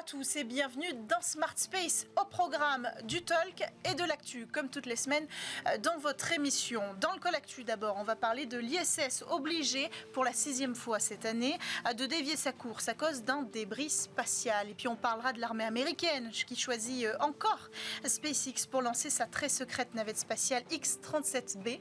tous et bienvenue dans Smart Space, au programme du talk et de l'actu, comme toutes les semaines dans votre émission. Dans le Colactu d'abord, on va parler de l'ISS obligé pour la 6e fois cette année de dévier sa course à cause d'un débris spatial. Et puis on parlera de l'armée américaine qui choisit encore SpaceX pour lancer sa très secrète navette spatiale X-37B,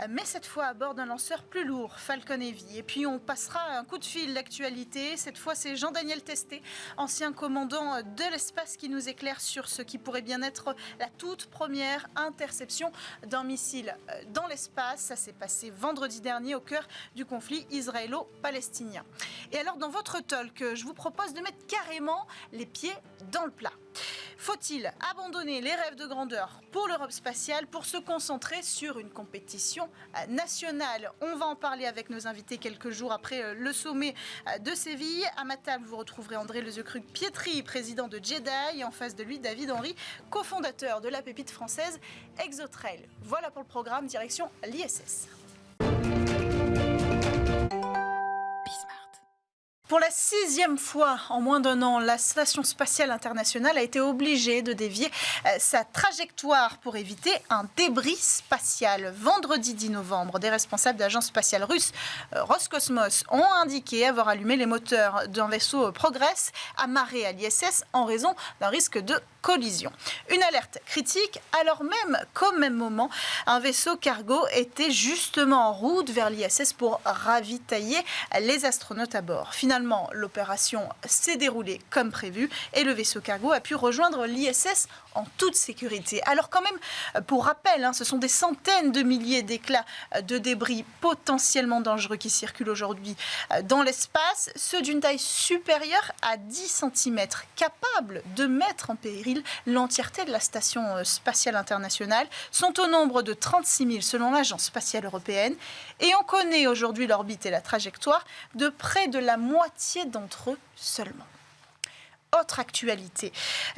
mais cette fois à bord d'un lanceur plus lourd, Falcon Heavy. Et puis on passera un coup de fil d'actualité. Cette fois c'est Jean-Daniel Testé, ancien commandant de l'espace, qui nous éclaire sur ce qui pourrait bien être la toute première interception d'un missile dans l'espace. Ça s'est passé vendredi dernier au cœur du conflit israélo-palestinien. Et alors dans votre talk, je vous propose de mettre carrément les pieds dans le plat. Faut-il abandonner les rêves de grandeur pour l'Europe spatiale pour se concentrer sur une compétition nationale? On va en parler avec nos invités quelques jours après le sommet de Séville. À ma table, vous retrouverez André Lezecruc-Pietri, président de Jedi, et en face de lui, David Henry, cofondateur de la pépite française Exotrail. Voilà pour le programme, direction l'ISS. Pour la 6e fois en moins d'un an, la Station spatiale internationale a été obligée de dévier sa trajectoire pour éviter un débris spatial. Vendredi 10 novembre, des responsables de l'agence spatiale russe Roscosmos ont indiqué avoir allumé les moteurs d'un vaisseau Progress amarré à l'ISS en raison d'un risque de collision. Une alerte critique alors même qu'au même moment, un vaisseau cargo était justement en route vers l'ISS pour ravitailler les astronautes à bord. Finalement, l'opération s'est déroulée comme prévu et le vaisseau cargo a pu rejoindre l'ISS en toute sécurité. Alors quand même, pour rappel, ce sont des centaines de milliers d'éclats de débris potentiellement dangereux qui circulent aujourd'hui dans l'espace, ceux d'une taille supérieure à 10 cm, capables de mettre en péril l'entièreté de la Station spatiale internationale, sont au nombre de 36 000 selon l'Agence spatiale européenne, et on connaît aujourd'hui l'orbite et la trajectoire de près de la moitié d'entre eux seulement. Autre actualité,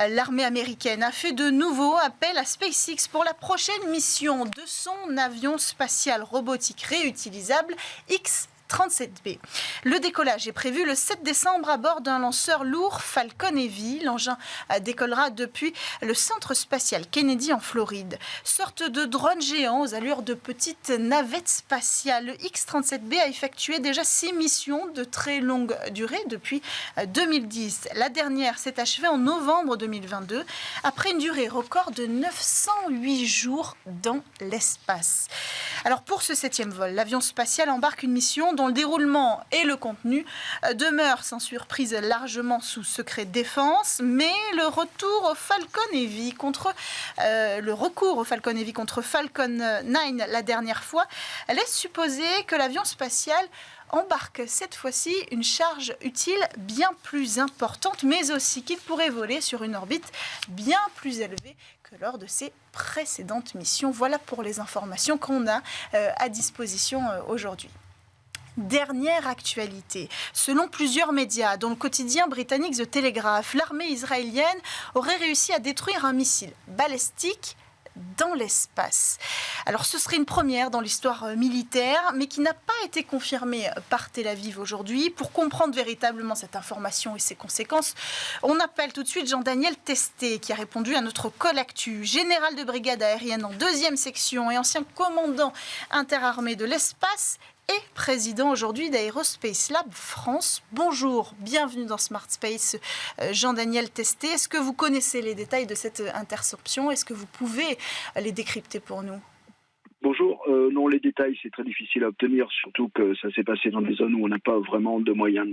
l'armée américaine a fait de nouveau appel à SpaceX pour la prochaine mission de son avion spatial robotique réutilisable X-37B. Le décollage est prévu le 7 décembre à bord d'un lanceur lourd Falcon Heavy. L'engin décollera depuis le centre spatial Kennedy en Floride. Sorte de drone géant aux allures de petite navette spatiale, le X-37B a effectué déjà 6 missions de très longue durée depuis 2010. La dernière s'est achevée en novembre 2022 après une durée record de 908 jours dans l'espace. Alors pour ce 7e vol, l'avion spatial embarque une mission dont le déroulement et le contenu demeurent sans surprise largement sous secret défense, mais le recours au Falcon Heavy contre Falcon 9 la dernière fois laisse supposer que l'avion spatial embarque cette fois-ci une charge utile bien plus importante, mais aussi qu'il pourrait voler sur une orbite bien plus élevée que lors de ses précédentes missions. Voilà pour les informations qu'on a à disposition aujourd'hui. Dernière actualité. Selon plusieurs médias, dont le quotidien britannique The Telegraph, l'armée israélienne aurait réussi à détruire un missile balistique dans l'espace. Alors ce serait une première dans l'histoire militaire, mais qui n'a pas été confirmée par Tel Aviv aujourd'hui. Pour comprendre véritablement cette information et ses conséquences, on appelle tout de suite Jean-Daniel Testé, qui a répondu à notre Colactu, général de brigade aérienne en 2e section et ancien commandant interarmé de l'espace et président aujourd'hui d'Aerospace Lab France. Bonjour, bienvenue dans Smart Space, Jean-Daniel Testé. Est-ce que vous connaissez les détails de cette interception? Est-ce que vous pouvez les décrypter pour nous? Bonjour, non, les détails c'est très difficile à obtenir, surtout que ça s'est passé dans des zones où on n'a pas vraiment de moyens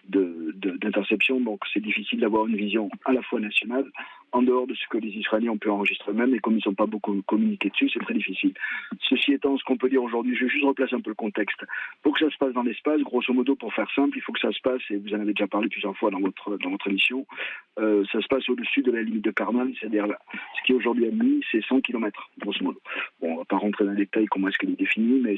d'interception, donc c'est difficile d'avoir une vision à la fois nationale, en dehors de ce que les Israéliens ont pu enregistrer eux-mêmes, et comme ils ne sont pas beaucoup communiqués dessus, c'est très difficile. Ceci étant, ce qu'on peut dire aujourd'hui, je vais juste replacer un peu le contexte. Pour que ça se passe dans l'espace, grosso modo, pour faire simple, il faut que ça se passe, et vous en avez déjà parlé plusieurs fois dans votre émission, ça se passe au-dessus de la limite de Karman, c'est-à-dire ce qui est aujourd'hui admis, c'est 100 km, grosso modo. Bon, on ne va pas rentrer dans les détails comment est-ce qu'il est défini, mais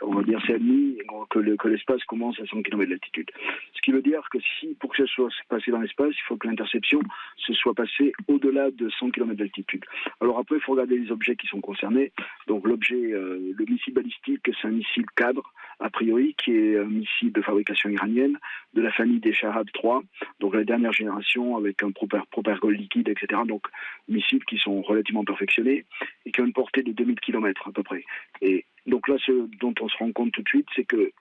on va dire c'est admis que l'espace commence à 100 km d'altitude. Ce qui veut dire que si, pour que ça soit passé dans l'espace, il faut que l'interception se soit passée au-delà de 100 km d'altitude. Alors après, il faut regarder les objets qui sont concernés. Donc l'objet, le missile balistique, c'est un missile cadre, a priori, qui est un missile de fabrication iranienne, de la famille des Shahab 3, donc la dernière génération avec un propergol liquide, etc. Donc missiles qui sont relativement perfectionnés et qui ont une portée de 2000 km à peu près. Et donc là, ce dont on se rend compte tout de suite, c'est que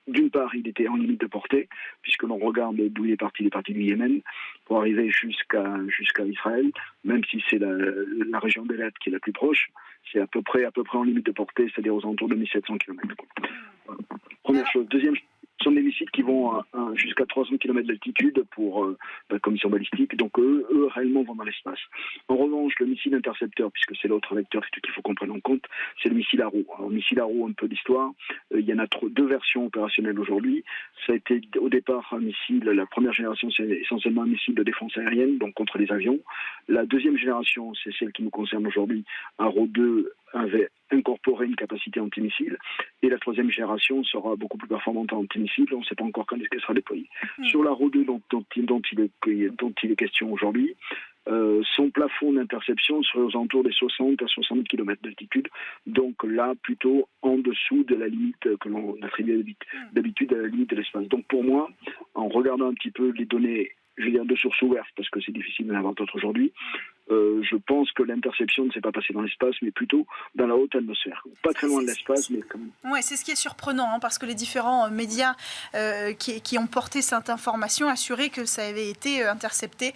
d'une part, il était en limite de portée, puisque l'on regarde d'où il est parti du Yémen, pour arriver jusqu'à Israël, même si c'est la région d'Elat qui est la plus proche, c'est à peu près en limite de portée, c'est-à-dire aux alentours de 1700 km. Première chose. Deuxième chose, ce sont des missiles qui vont jusqu'à 300 km d'altitude comme ils sont balistiques, donc eux, réellement, vont dans l'espace. En revanche, le missile intercepteur, puisque c'est l'autre vecteur qu'il faut qu'on prenne en compte, c'est le missile Arrow. Alors, le missile Arrow, un peu d'histoire, il y en a deux versions opérationnelles aujourd'hui. Ça a été au départ un missile, la première génération, c'est essentiellement un missile de défense aérienne, donc contre les avions. La deuxième génération, c'est celle qui nous concerne aujourd'hui. Arrow 2 avait incorporé une capacité antimissile, et la troisième génération sera beaucoup plus performante en antimissile. On ne sait pas encore quand est-ce qu'elle sera déployée. Sur l'Arrow 2 dont il est question aujourd'hui, son plafond d'interception serait aux alentours des 60 à 70 km d'altitude, donc là plutôt en dessous de la limite que l'on attribue d'habitude à la limite de l'espace. Donc pour moi, en regardant un petit peu les données, je veux dire de sources ouvertes, parce que c'est difficile d'en avoir d'autres aujourd'hui, je pense que l'interception ne s'est pas passée dans l'espace, mais plutôt dans la haute atmosphère. Pas très loin de l'espace, mais quand même. Oui, c'est ce qui est surprenant, parce que les différents médias qui ont porté cette information assuraient que ça avait été intercepté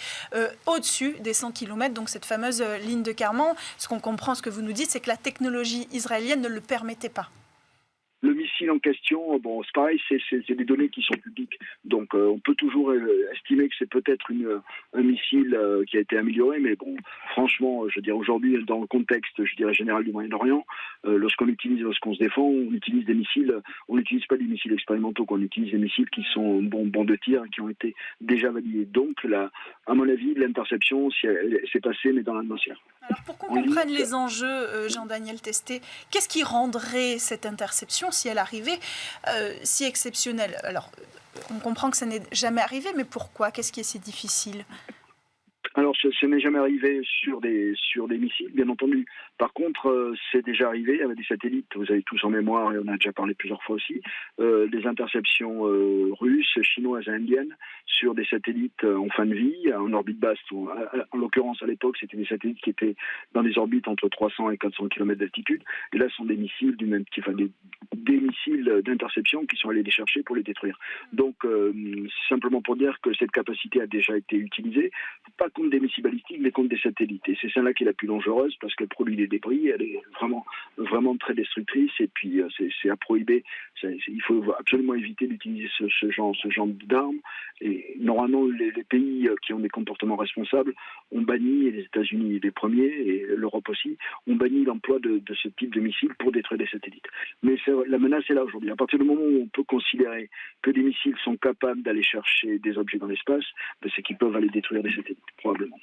au-dessus des 100 km, donc cette fameuse ligne de Kármán. Ce qu'on comprend, ce que vous nous dites, c'est que la technologie israélienne ne le permettait pas. Le missile en question, bon, c'est pareil, c'est des données qui sont publiques. Donc, on peut toujours estimer que c'est peut-être un missile qui a été amélioré, mais bon, franchement, je veux dire, aujourd'hui, dans le contexte, je dirais, général du Moyen-Orient, lorsqu'on se défend, on utilise des missiles, on n'utilise pas des missiles expérimentaux, on utilise des missiles qui sont bons de tir, qui ont été déjà validés. Donc, là, à mon avis, l'interception s'est passée, mais dans l'atmosphère. Alors, pour qu'on comprenne les enjeux, Jean-Daniel Testé, qu'est-ce qui rendrait cette interception, si elle arrivait, si exceptionnelle? Alors, on comprend que ça n'est jamais arrivé, mais pourquoi? Qu'est-ce qui est si difficile? Alors, ce n'est jamais arrivé sur des missiles, bien entendu. Par contre, c'est déjà arrivé avec des satellites, vous avez tous en mémoire, et on a déjà parlé plusieurs fois aussi, des interceptions russes, chinoises et indiennes sur des satellites en fin de vie, en orbite basse. En l'occurrence, à l'époque, c'était des satellites qui étaient dans des orbites entre 300 et 400 km d'altitude. Et là, ce sont des missiles du même type, des missiles d'interception qui sont allés les chercher pour les détruire. Donc, simplement pour dire que cette capacité a déjà été utilisée, pas contre des missiles balistiques, mais contre des satellites. Et c'est celle-là qui est la plus dangereuse parce qu'elle produit des débris, elle est vraiment très destructrice, et puis c'est à prohiber. Il faut absolument éviter d'utiliser ce genre d'armes. Et normalement, les pays qui ont des comportements responsables ont banni, et les États-Unis les premiers, et l'Europe aussi, ont banni l'emploi de ce type de missiles pour détruire des satellites. Mais la menace est là aujourd'hui. À partir du moment où on peut considérer que des missiles sont capables d'aller chercher des objets dans l'espace, c'est qu'ils peuvent aller détruire des satellites, probablement.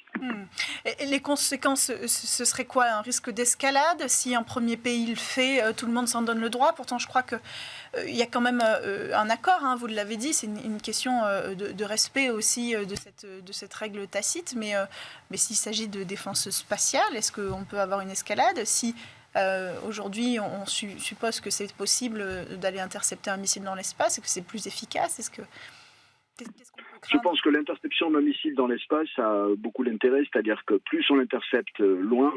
Et les conséquences, ce serait quoi? Un risque d'escalade? Si un premier pays le fait, tout le monde s'en donne le droit. Pourtant, je crois qu'il y a quand même un accord, vous l'avez dit, c'est une question de respect aussi de cette règle tacite. Mais s'il s'agit de défense spatiale, est-ce qu'on peut avoir une escalade? Si aujourd'hui, on suppose que c'est possible d'aller intercepter un missile dans l'espace et que c'est plus efficace, qu'est-ce qu'on peut craindre? Je pense que l'interception d'un missile dans l'espace a beaucoup d'intérêt, c'est-à-dire que plus on l'intercepte loin,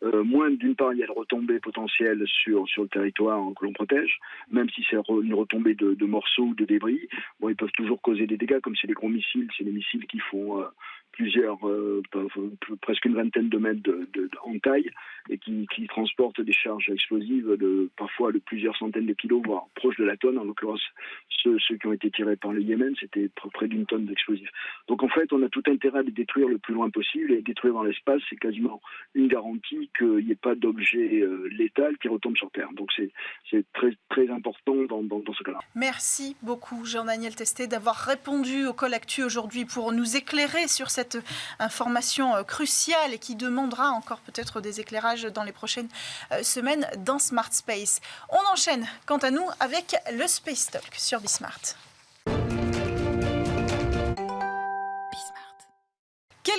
moins d'une part il y a de retombées potentielles sur le territoire que l'on protège, même si c'est une retombée de morceaux ou de débris. Bon, ils peuvent toujours causer des dégâts, comme c'est des gros missiles, c'est des missiles qui font presque une vingtaine de mètres en taille, et qui transportent des charges explosives parfois de plusieurs centaines de kilos, voire proche de la tonne. En l'occurrence, ceux qui ont été tirés par le Yémen, c'était près d'une tonne d'explosifs. Donc en fait, on a tout intérêt à les détruire le plus loin possible, et détruire dans l'espace, c'est quasiment une garantie qu'il n'y ait pas d'objet létal qui retombe sur Terre. Donc c'est très, très important dans ce cas-là. Merci beaucoup, Jean-Daniel Testé, d'avoir répondu au Call Actu aujourd'hui pour nous éclairer sur cette information cruciale et qui demandera encore peut-être des éclairages dans les prochaines semaines dans Smart Space. On enchaîne, quant à nous, avec le Space Talk sur Bismart.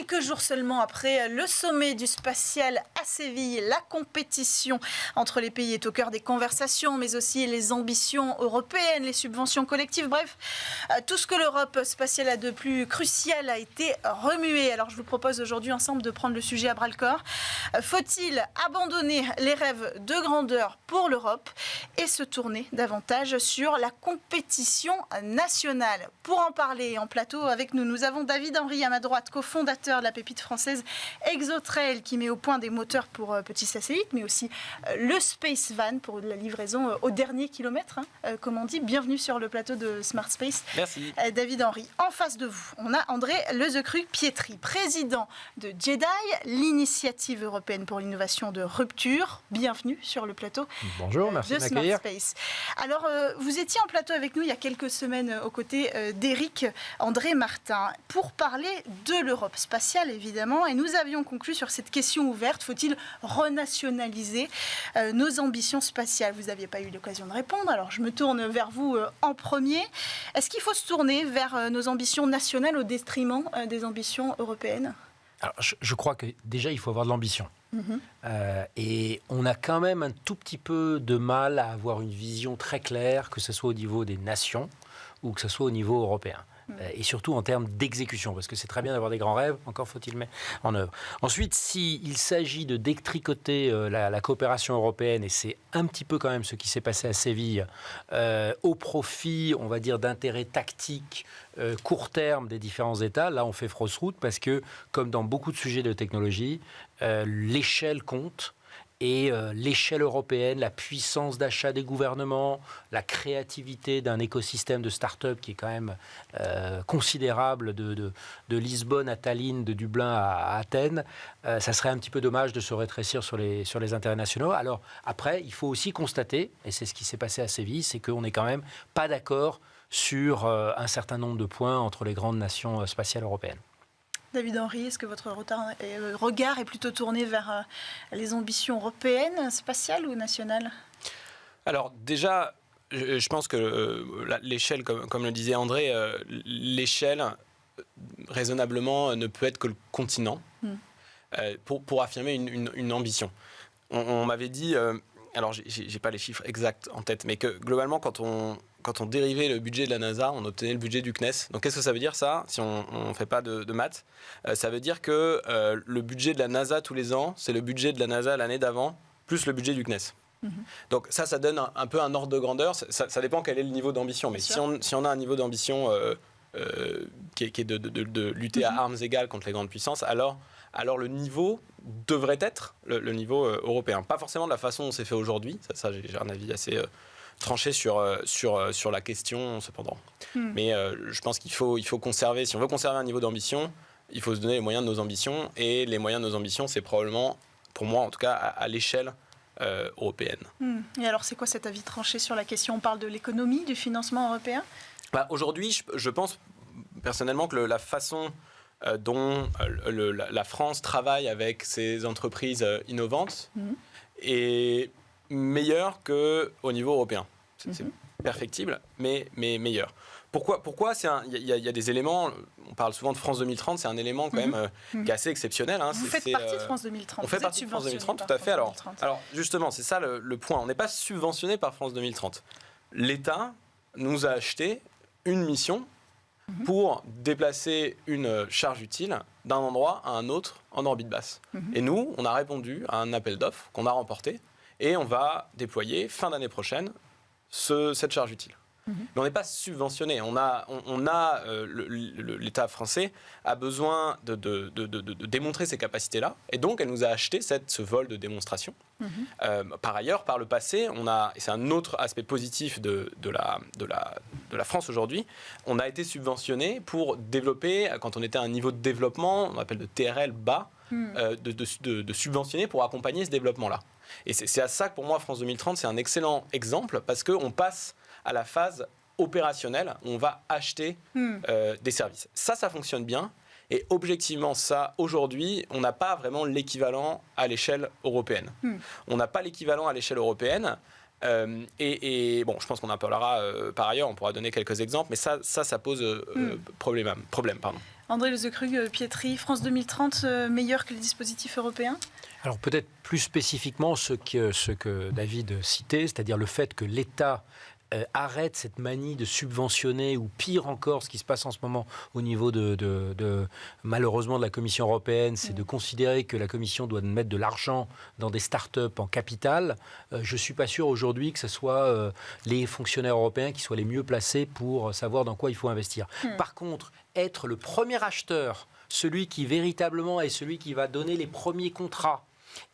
quelques jours seulement après le sommet du spatial à Séville, la compétition entre les pays est au cœur des conversations, mais aussi les ambitions européennes, les subventions collectives, bref, tout ce que l'Europe spatiale a de plus crucial a été remué. Alors je vous propose aujourd'hui ensemble de prendre le sujet à bras-le-corps. Faut-il abandonner les rêves de grandeur pour l'Europe et se tourner davantage sur la compétition nationale? Pour en parler en plateau avec nous, nous avons David Henry à ma droite, cofondateur de la pépite française Exotrail, qui met au point des moteurs pour petits satellites, mais aussi le Space Van pour la livraison au dernier kilomètre, comme on dit. Bienvenue sur le plateau de Smart Space. Merci. David Henry. En face de vous, on a André Lezecru-Pietri, président de JEDI, l'initiative européenne pour l'innovation de rupture. Bienvenue sur le plateau. Bonjour, merci de Smart m'accueillir. Space. Alors, vous étiez en plateau avec nous il y a quelques semaines aux côtés d'Éric André Martin pour parler de l'Europe spatiale, évidemment, et nous avions conclu sur cette question ouverte: faut-il renationaliser nos ambitions spatiales? Vous n'aviez pas eu l'occasion de répondre, alors je me tourne vers vous en premier. Est-ce qu'il faut se tourner vers nos ambitions nationales au détriment des ambitions européennes? Alors, je crois que déjà, il faut avoir de l'ambition. Et on a quand même un tout petit peu de mal à avoir une vision très claire, que ce soit au niveau des nations ou que ce soit au niveau européen. Et surtout en termes d'exécution, parce que c'est très bien d'avoir des grands rêves, encore faut-il mettre en œuvre. Ensuite, s'il s'agit de détricoter la coopération européenne, et c'est un petit peu quand même ce qui s'est passé à Séville, au profit, on va dire, d'intérêts tactiques court terme des différents États, là on fait fausse route, parce que, comme dans beaucoup de sujets de technologie, l'échelle compte. Et l'échelle européenne, la puissance d'achat des gouvernements, la créativité d'un écosystème de start-up qui est quand même considérable, de Lisbonne à Tallinn, de Dublin à Athènes, ça serait un petit peu dommage de se rétrécir sur les intérêts nationaux. Alors après, il faut aussi constater, et c'est ce qui s'est passé à Séville, c'est qu'on n'est quand même pas d'accord sur un certain nombre de points entre les grandes nations spatiales européennes. David Henry, est-ce que votre regard est plutôt tourné vers les ambitions européennes, spatiales ou nationales? Alors déjà, je pense que l'échelle, comme le disait André, l'échelle, raisonnablement, ne peut être que le continent pour affirmer une ambition. On m'avait dit, alors j'ai pas les chiffres exacts en tête, mais que globalement, quand on dérivait le budget de la NASA, on obtenait le budget du CNES. Donc qu'est-ce que ça veut dire, ça, si on ne fait pas de maths? Ça veut dire que le budget de la NASA tous les ans, c'est le budget de la NASA l'année d'avant, plus le budget du CNES. Donc ça donne un peu un ordre de grandeur. Ça dépend quel est le niveau d'ambition. Mais si on a un niveau d'ambition qui est de lutter à armes égales contre les grandes puissances, alors le niveau devrait être le niveau européen. Pas forcément de la façon dont c'est fait aujourd'hui. Ça j'ai un avis assez tranché sur la question, cependant. Mais je pense qu'il faut conserver, si on veut conserver un niveau d'ambition, il faut se donner les moyens de nos ambitions. Et les moyens de nos ambitions, c'est probablement, pour moi en tout cas, à l'échelle européenne. Et alors, c'est quoi cet avis tranché sur la question? On parle de l'économie, du financement européen? Aujourd'hui, je pense personnellement que la façon dont la France travaille avec ses entreprises innovantes est meilleure qu'au niveau européen. C'est perfectible, mais meilleur. Pourquoi il y a des éléments, on parle souvent de France 2030, c'est un élément quand même qui est assez exceptionnel. Vous faites partie de France 2030. On fait partie de France 2030, tout à fait. Alors justement, c'est ça le point. On n'est pas subventionné par France 2030. L'État nous a acheté une mission pour déplacer une charge utile d'un endroit à un autre en orbite basse. Et nous, on a répondu à un appel d'offres qu'on a remporté et on va déployer fin d'année prochaine cette charge utile. Mais on n'est pas subventionné. L'État français a besoin de démontrer ces capacités-là, et donc elle nous a acheté ce vol de démonstration. Par ailleurs, par le passé, et c'est un autre aspect positif de la France aujourd'hui, on a été subventionné pour développer, quand on était à un niveau de développement, on appelle de TRL bas, de subventionner pour accompagner ce développement-là. Et c'est à ça que pour moi, France 2030, c'est un excellent exemple, parce qu'on passe à la phase opérationnelle, où on va acheter des services. Ça fonctionne bien. Et objectivement, ça, aujourd'hui, on n'a pas vraiment l'équivalent à l'échelle européenne. On n'a pas l'équivalent à l'échelle européenne Et bon, je pense qu'on en parlera par ailleurs, on pourra donner quelques exemples, mais ça pose problème. Pardon. André Lezekrug-Pietri, France 2030, meilleur que les dispositifs européens ? Alors peut-être plus spécifiquement ce que David citait, c'est-à-dire le fait que l'État arrête cette manie de subventionner, ou pire encore, ce qui se passe en ce moment au niveau malheureusement de la Commission européenne, c'est de considérer que la Commission doit mettre de l'argent dans des start-up en capital. Je ne suis pas sûr aujourd'hui que ce soit les fonctionnaires européens qui soient les mieux placés pour savoir dans quoi il faut investir. Par contre, être le premier acheteur, celui qui véritablement est celui qui va donner les premiers contrats,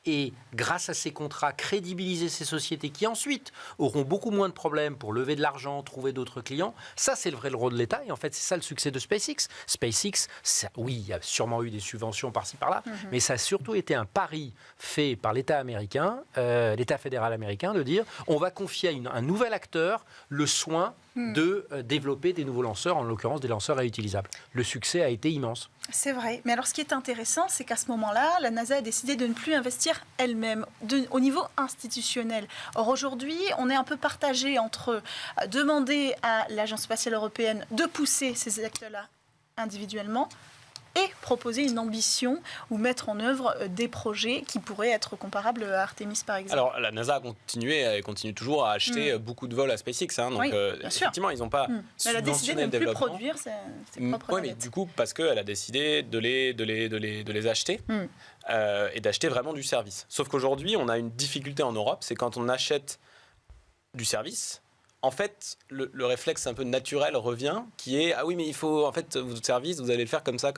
et grâce à ces contrats, crédibiliser ces sociétés qui ensuite auront beaucoup moins de problèmes pour lever de l'argent, trouver d'autres clients, ça c'est le vrai rôle de l'État, et en fait c'est ça le succès de SpaceX. SpaceX, oui, il y a sûrement eu des subventions par-ci par-là, mais ça a surtout été un pari fait par l'État américain, l'État fédéral américain, de dire on va confier à un nouvel acteur le soin de développer des nouveaux lanceurs, en l'occurrence des lanceurs réutilisables. Le succès a été immense. C'est vrai, mais alors ce qui est intéressant, c'est qu'à ce moment-là, la NASA a décidé de ne plus investir elle-même au niveau institutionnel. Or aujourd'hui, on est un peu partagé entre demander à l'Agence spatiale européenne de pousser ces acteurs-là individuellement et proposer une ambition ou mettre en œuvre des projets qui pourraient être comparables à Artemis, par exemple. Alors, la NASA a continué et continue toujours à acheter beaucoup de vols à SpaceX. Hein, donc, oui, effectivement, ils n'ont pas elle a décidé de ne plus produire ses propres navettes. Mais du coup, parce qu'elle a décidé de les acheter et d'acheter vraiment du service. Sauf qu'aujourd'hui, on a une difficulté en Europe, c'est quand on achète du service, en fait, le réflexe un peu naturel revient, qui est ah oui, mais il faut en fait votre service, vous allez le faire comme ça,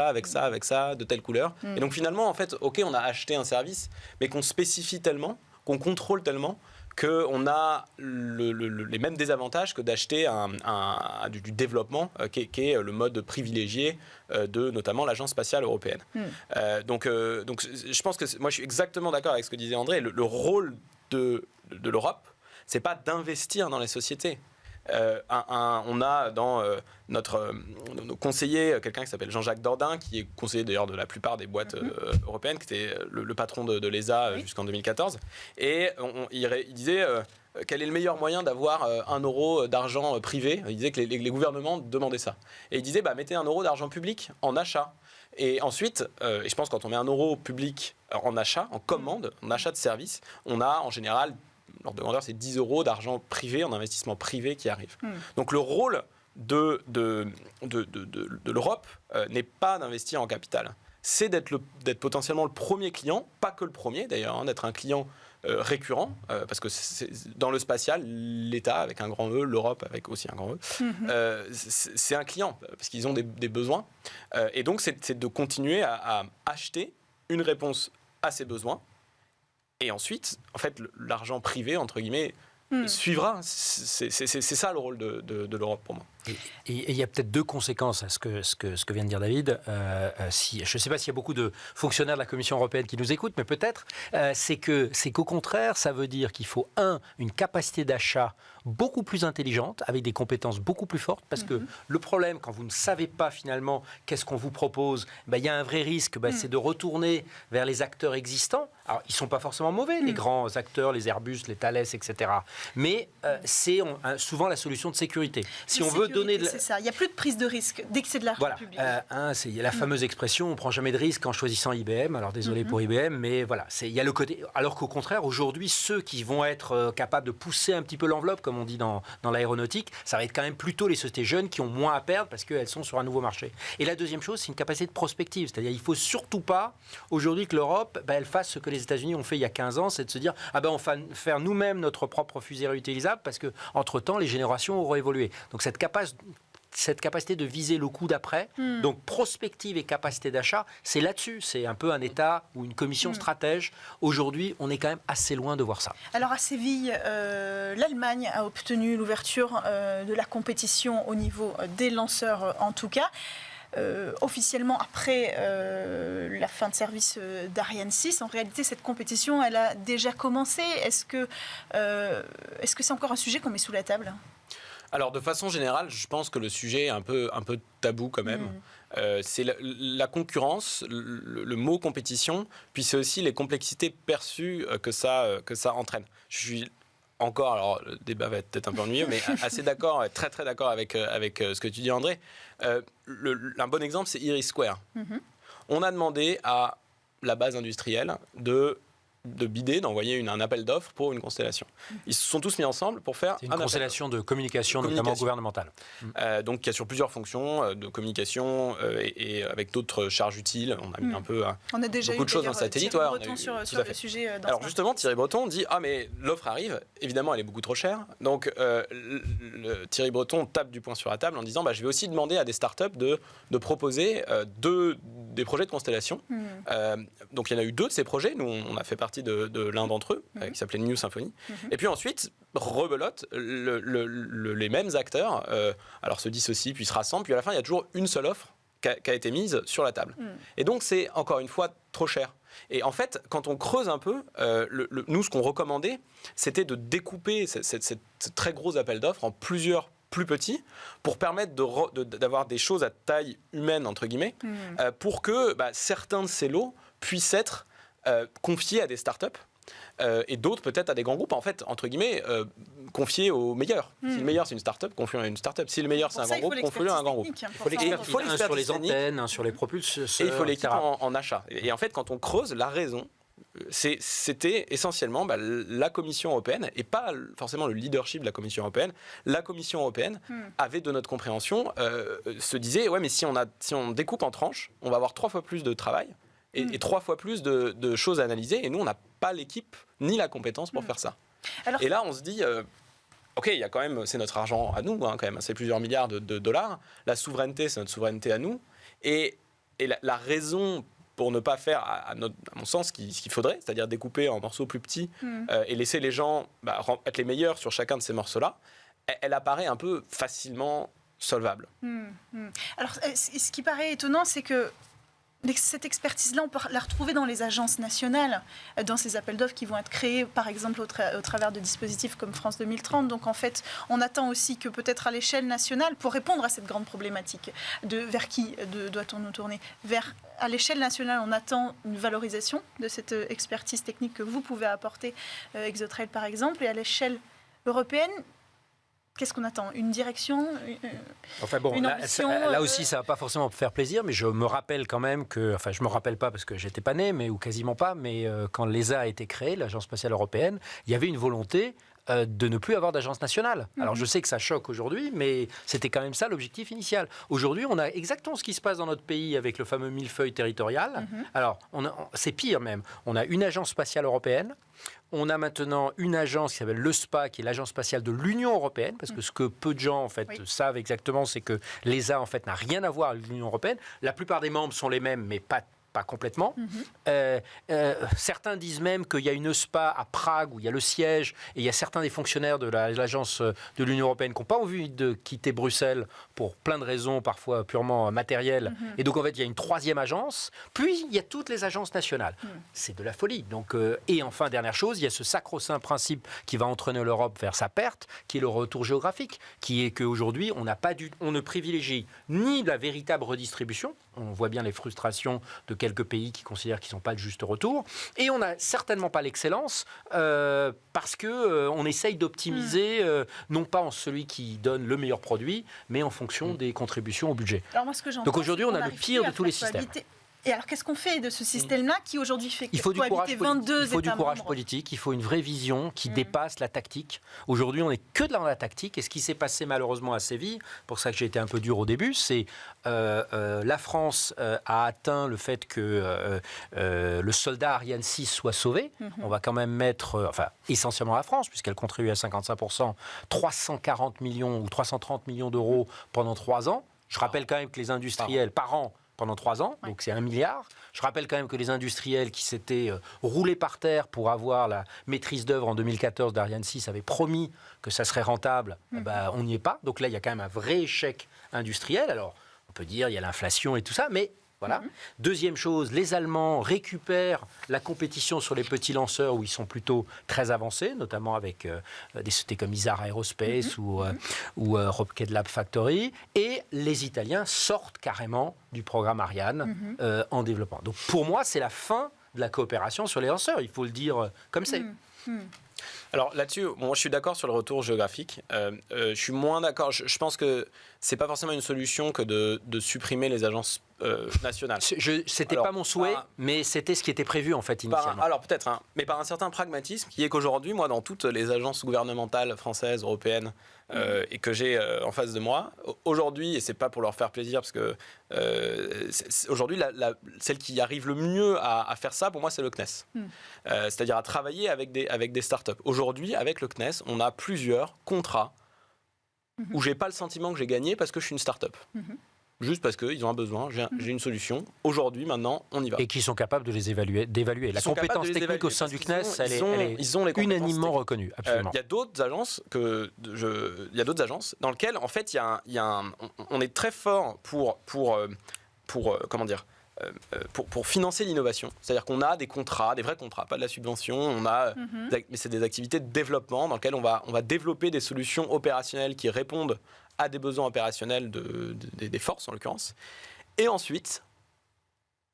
avec ça, de telle couleur. Et donc finalement, en fait, ok, on a acheté un service, mais qu'on spécifie tellement, qu'on contrôle tellement, qu'on a les mêmes désavantages que d'acheter du développement, qui est le mode privilégié de notamment l'Agence spatiale européenne. Donc, je pense que moi, je suis exactement d'accord avec ce que disait André. Le rôle de l'Europe, c'est pas d'investir dans les sociétés. On a dans nos conseillers quelqu'un qui s'appelle Jean-Jacques Dordain, qui est conseiller d'ailleurs de la plupart des boîtes européennes, qui était le patron de l'ESA jusqu'en 2014. Et il disait quel est le meilleur moyen d'avoir 1 euro d'argent privé. Il disait que les gouvernements demandaient ça. Et il disait mettez 1 euro d'argent public en achat. Et ensuite, et je pense quand on met 1 euro public en achat, en commande, en achat de service, on a en général, l'ordre de grandeur, c'est 10 euros d'argent privé, en investissement privé qui arrive. Donc le rôle de l'Europe n'est pas d'investir en capital. C'est d'être potentiellement le premier client, pas que le premier d'ailleurs, d'être un client récurrent, parce que dans le spatial, l'État avec un grand E, l'Europe avec aussi un grand E, c'est un client, parce qu'ils ont des besoins. Et donc c'est de continuer à acheter une réponse à ces besoins. Et ensuite, en fait, l'argent privé, entre guillemets, suivra. C'est ça le rôle de l'Europe pour moi. Et il y a peut-être 2 conséquences à ce que vient de dire David. Je ne sais pas s'il y a beaucoup de fonctionnaires de la Commission européenne qui nous écoutent, mais peut-être, c'est qu'au contraire, ça veut dire qu'il faut, une capacité d'achat beaucoup plus intelligente, avec des compétences beaucoup plus fortes, parce que le problème, quand vous ne savez pas finalement qu'est-ce qu'on vous propose, il y a un vrai risque, c'est de retourner vers les acteurs existants. Alors, ils ne sont pas forcément mauvais, les grands acteurs, les Airbus, les Thales, etc. Mais c'est souvent la solution de sécurité. Si on veut donner c'est ça, il n'y a plus de prise de risque dès que c'est de l'argent public. Il y a la fameuse expression, on ne prend jamais de risque en choisissant IBM. Alors désolé pour IBM, mais voilà, il y a le côté. Alors qu'au contraire, aujourd'hui, ceux qui vont être capables de pousser un petit peu l'enveloppe, comme on dit dans l'aéronautique, ça va être quand même plutôt les sociétés jeunes qui ont moins à perdre parce qu'elles sont sur un nouveau marché. Et la deuxième chose, c'est une capacité de prospective. C'est-à-dire il ne faut surtout pas, aujourd'hui, que l'Europe elle fasse ce que les États-Unis ont fait il y a 15 ans, c'est de se dire on va faire nous-mêmes notre propre fusée réutilisable parce qu'entre-temps, les générations auront évolué. Donc cette capacité de viser le coup d'après, donc prospective et capacité d'achat, c'est là-dessus. C'est un peu un État ou une commission stratège. Aujourd'hui, on est quand même assez loin de voir ça. Alors à Séville, l'Allemagne a obtenu l'ouverture de la compétition au niveau des lanceurs en tout cas. Officiellement après la fin de service d'Ariane 6. En réalité, cette compétition, elle a déjà commencé. Est-ce que c'est encore un sujet qu'on met sous la table ? Alors, de façon générale, je pense que le sujet est un peu tabou quand même. C'est la concurrence, le mot compétition, puis c'est aussi les complexités perçues que ça entraîne. Je suis encore, alors le débat va être peut-être un peu ennuyeux, mais assez d'accord, très très d'accord avec ce que tu dis, André. Un bon exemple, c'est Iris Square. On a demandé à la base industrielle de bider, d'envoyer un appel d'offres pour une constellation. Ils se sont tous mis ensemble pour faire une constellation de communication, notamment gouvernementale. Donc, qui a sur plusieurs fonctions de communication et avec d'autres charges utiles. On a mis un peu on a déjà beaucoup de choses dans le satellite. Thierry Breton sur le sujet. Alors justement, Thierry Breton dit « Ah, mais l'offre arrive. Évidemment, elle est beaucoup trop chère. » Donc, Thierry Breton tape du poing sur la table en disant « Je vais aussi demander à des startups de proposer des projets de constellation. » Donc, il y en a eu 2 de ces projets. Nous, on a fait partie de l'un d'entre eux, qui s'appelait New Symphony. Et puis ensuite, rebelote, les mêmes acteurs alors se dissocient, puis se rassemblent, puis à la fin, il y a toujours une seule offre qui a été mise sur la table. Et donc, c'est encore une fois trop cher. Et en fait, quand on creuse un peu, nous, ce qu'on recommandait, c'était de découper ce très gros appel d'offres en plusieurs plus petits pour permettre d'avoir des choses à taille humaine, entre guillemets, pour que certains de ces lots puissent être confiés à des startups et d'autres peut-être à des grands groupes, en fait, entre guillemets, confiés aux meilleurs. Si le meilleur c'est une startup, confions à une startup. Si le meilleur c'est un grand groupe, confions-le à un grand groupe. Il faut l'expertise, un sur les antennes, un sur les propulseurs. Et il faut l'équipe en achat. Et en fait, quand on creuse, la raison, c'était essentiellement la Commission européenne, et pas forcément le leadership de la Commission européenne. La Commission européenne avait, de notre compréhension, se disait, ouais, mais si on découpe en tranches, on va avoir 3 fois plus de travail, et 3 fois plus de choses à analyser, et nous, on n'a pas l'équipe ni la compétence pour faire ça. Alors, et là, on se dit, ok, il y a quand même, c'est notre argent à nous, quand même, c'est plusieurs milliards de dollars. La souveraineté, c'est notre souveraineté à nous. Et la raison pour ne pas faire, à mon sens, ce qu'il faudrait, c'est-à-dire découper en morceaux plus petits et laisser les gens être les meilleurs sur chacun de ces morceaux-là, elle apparaît un peu facilement solvable. Alors, ce qui paraît étonnant, c'est que cette expertise-là, on peut la retrouver dans les agences nationales, dans ces appels d'offres qui vont être créés, par exemple, au travers de dispositifs comme France 2030. Donc, en fait, on attend aussi que peut-être à l'échelle nationale, pour répondre à cette grande problématique, vers qui doit-on nous tourner ? À l'échelle nationale, on attend une valorisation de cette expertise technique que vous pouvez apporter, Exotrail par exemple, et à l'échelle européenne, qu'est-ce qu'on attend ? Une direction, enfin bon, une ambition, là aussi, ça ne va pas forcément me faire plaisir, mais je me rappelle quand même que, enfin, je ne me rappelle pas parce que j'étais pas né, ou quasiment pas, mais quand l'ESA a été créée, l'Agence spatiale européenne, il y avait une volonté de ne plus avoir d'agence nationale. Alors je sais que ça choque aujourd'hui, mais c'était quand même ça l'objectif initial. Aujourd'hui, on a exactement ce qui se passe dans notre pays avec le fameux millefeuille territorial. Alors, c'est pire même. On a une agence spatiale européenne. On a maintenant une agence qui s'appelle l'ESPA, qui est l'agence spatiale de l'Union européenne, parce que ce que peu de gens en fait savent exactement, c'est que l'ESA en fait n'a rien à voir avec l'Union européenne. La plupart des membres sont les mêmes, mais pas complètement. Certains disent même qu'il y a une ESPA à Prague où il y a le siège et il y a certains des fonctionnaires de l'agence de l'Union européenne qui n'ont pas envie de quitter Bruxelles pour plein de raisons, parfois purement matérielles. Et donc en fait, il y a une 3e agence. Puis il y a toutes les agences nationales. C'est de la folie. Donc, et enfin, dernière chose, il y a ce sacro-saint principe qui va entraîner l'Europe vers sa perte, qui est le retour géographique, qui est qu'aujourd'hui, on ne privilégie ni la véritable redistribution. On voit bien les frustrations de quelques pays qui considèrent qu'ils ne sont pas le juste retour. Et on n'a certainement pas l'excellence parce qu'on essaye d'optimiser, non pas en celui qui donne le meilleur produit, mais en fonction des contributions au budget. Alors moi, donc aujourd'hui, on a le pire de tous les systèmes. Et alors, qu'est-ce qu'on fait de ce système-là qui aujourd'hui fait il faut du courage 22 il faut du courage membres. Politique, il faut une vraie vision qui dépasse la tactique. Aujourd'hui, on n'est que dans la tactique. Et ce qui s'est passé malheureusement à Séville, pour ça que j'ai été un peu dur au début, c'est la France a atteint le fait que le soldat Ariane 6 soit sauvé. On va quand même mettre, essentiellement la France, puisqu'elle contribue à 55%, 340 millions ou 330 millions d'euros pendant 3 ans. Je rappelle quand même que les industriels, par an, pendant 3 ans, donc c'est 1 milliard. Je rappelle quand même que les industriels qui s'étaient roulés par terre pour avoir la maîtrise d'œuvre en 2014 d'Ariane 6 avaient promis que ça serait rentable. On n'y est pas. Donc là, il y a quand même un vrai échec industriel. Alors, on peut dire il y a l'inflation et tout ça, mais voilà. Deuxième chose, les Allemands récupèrent la compétition sur les petits lanceurs où ils sont plutôt très avancés, notamment avec des sociétés comme Isar Aerospace ou Rocket Lab Factory. Et les Italiens sortent carrément du programme Ariane en développement. Donc pour moi, c'est la fin de la coopération sur les lanceurs. Il faut le dire comme c'est. Alors là-dessus, moi je suis d'accord sur le retour géographique. Je suis moins d'accord. Je pense que c'est pas forcément une solution que de supprimer les agences nationales. C'était pas mon souhait, mais c'était ce qui était prévu en fait initialement. Alors peut-être, hein, mais par un certain pragmatisme qui est qu'aujourd'hui, moi, dans toutes les agences gouvernementales françaises, européennes, et que j'ai en face de moi, aujourd'hui, et c'est pas pour leur faire plaisir, parce que aujourd'hui, celle qui arrive le mieux à faire ça, pour moi, c'est le CNES. C'est-à-dire à travailler avec des startups. Aujourd'hui, avec le CNES, on a plusieurs contrats où j'ai pas le sentiment que j'ai gagné parce que je suis une start-up. Juste parce qu'ils ont un besoin, j'ai une solution. Aujourd'hui, maintenant, on y va. Et qui sont capables de les d'évaluer. La compétence technique au sein du CNES, elle est unanimement reconnue. Absolument. Il y a d'autres agences dans lesquelles, en fait, on est très fort pour comment dire, pour financer l'innovation. C'est-à-dire qu'on a des contrats, des vrais contrats, pas de la subvention. On a, mais c'est des activités de développement dans lesquelles on va développer des solutions opérationnelles qui répondent à des besoins opérationnels des forces, en l'occurrence. Et ensuite,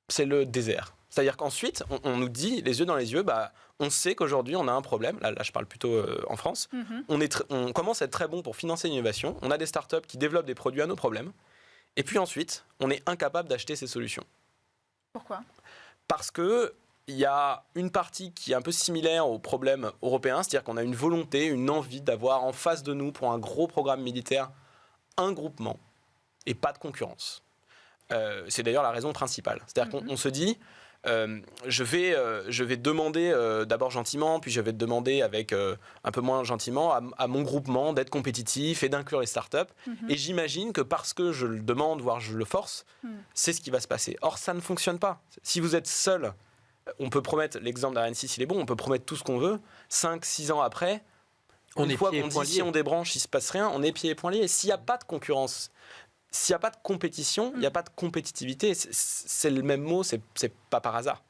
c'est le désert. C'est-à-dire qu'ensuite, on nous dit, les yeux dans les yeux, on sait qu'aujourd'hui, on a un problème. Là je parle plutôt en France. On commence à être très bon pour financer l'innovation. On a des startups qui développent des produits à nos problèmes. Et puis ensuite, on est incapable d'acheter ces solutions. Pourquoi ? Parce qu'il y a une partie qui est un peu similaire aux problèmes européens, c'est-à-dire qu'on a une volonté, une envie d'avoir en face de nous, pour un gros programme militaire, un groupement et pas de concurrence. C'est d'ailleurs la raison principale. C'est-à-dire qu'on se dit, je vais demander d'abord gentiment, puis je vais demander avec un peu moins gentiment à mon groupement d'être compétitif et d'inclure les startups. Et j'imagine que parce que je le demande, voire je le force, c'est ce qui va se passer. Or, ça ne fonctionne pas. Si vous êtes seul, on peut promettre, l'exemple d'Ariane6, il est bon, on peut promettre tout ce qu'on veut. 5-6 ans après, une fois qu'on dit si on débranche, il ne se passe rien, on est pieds et poings liés. S'il n'y a pas de concurrence, s'il n'y a pas de compétition, il n'y a pas de compétitivité. C'est le même mot, c'est pas par hasard.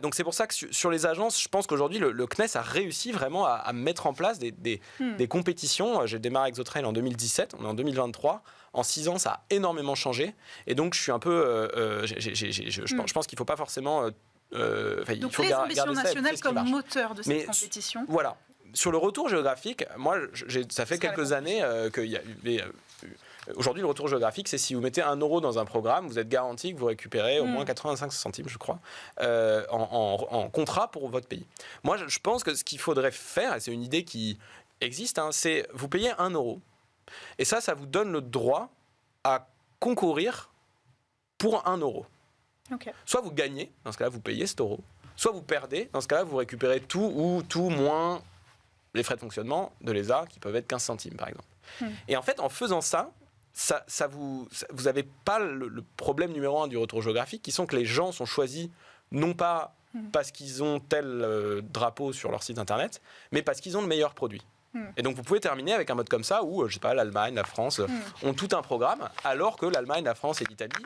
Donc c'est pour ça que sur les agences, je pense qu'aujourd'hui, le CNES a réussi vraiment à mettre en place des compétitions. J'ai démarré avec Zotrail en 2017, on est en 2023. En 6 ans, ça a énormément changé. Et donc je suis un peu... je pense qu'il ne faut pas forcément... Donc il faut les ambitions garder nationales ça, comme moteur de cette compétition. Voilà. Sur le retour géographique, moi, ça fait quelques années qu'il y a... Aujourd'hui, le retour géographique, c'est si vous mettez 1 euro dans un programme, vous êtes garanti que vous récupérez au moins 85 centimes, je crois, en contrat pour votre pays. Moi, je pense que ce qu'il faudrait faire, et c'est une idée qui existe, c'est vous payez 1 euro, et ça vous donne le droit à concourir pour 1 euro. Okay. Soit vous gagnez, dans ce cas-là, vous payez cet euro, soit vous perdez, dans ce cas-là, vous récupérez tout ou tout moins les frais de fonctionnement de l'ESA, qui peuvent être 15 centimes, par exemple. Et en fait, en faisant ça, vous n'avez pas le problème numéro 1 du retour géographique, qui sont que les gens sont choisis non pas parce qu'ils ont tel drapeau sur leur site internet, mais parce qu'ils ont le meilleur produit. Et donc vous pouvez terminer avec un mode comme ça où, je sais pas, l'Allemagne, la France ont tout un programme, alors que l'Allemagne, la France et l'Italie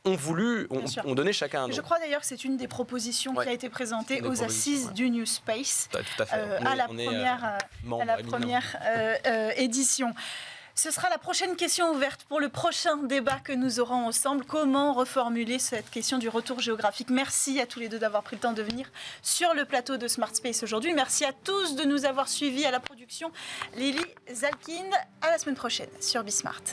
ont donné chacun un nom. Je crois d'ailleurs que c'est une des propositions qui a été présentée aux assises du New Space tout à fait. à la première édition. Ce sera la prochaine question ouverte pour le prochain débat que nous aurons ensemble. Comment reformuler cette question du retour géographique ? Merci à tous les deux d'avoir pris le temps de venir sur le plateau de Smart Space aujourd'hui. Merci à tous de nous avoir suivis à la production. Lily Zalkind, à la semaine prochaine sur Bismart.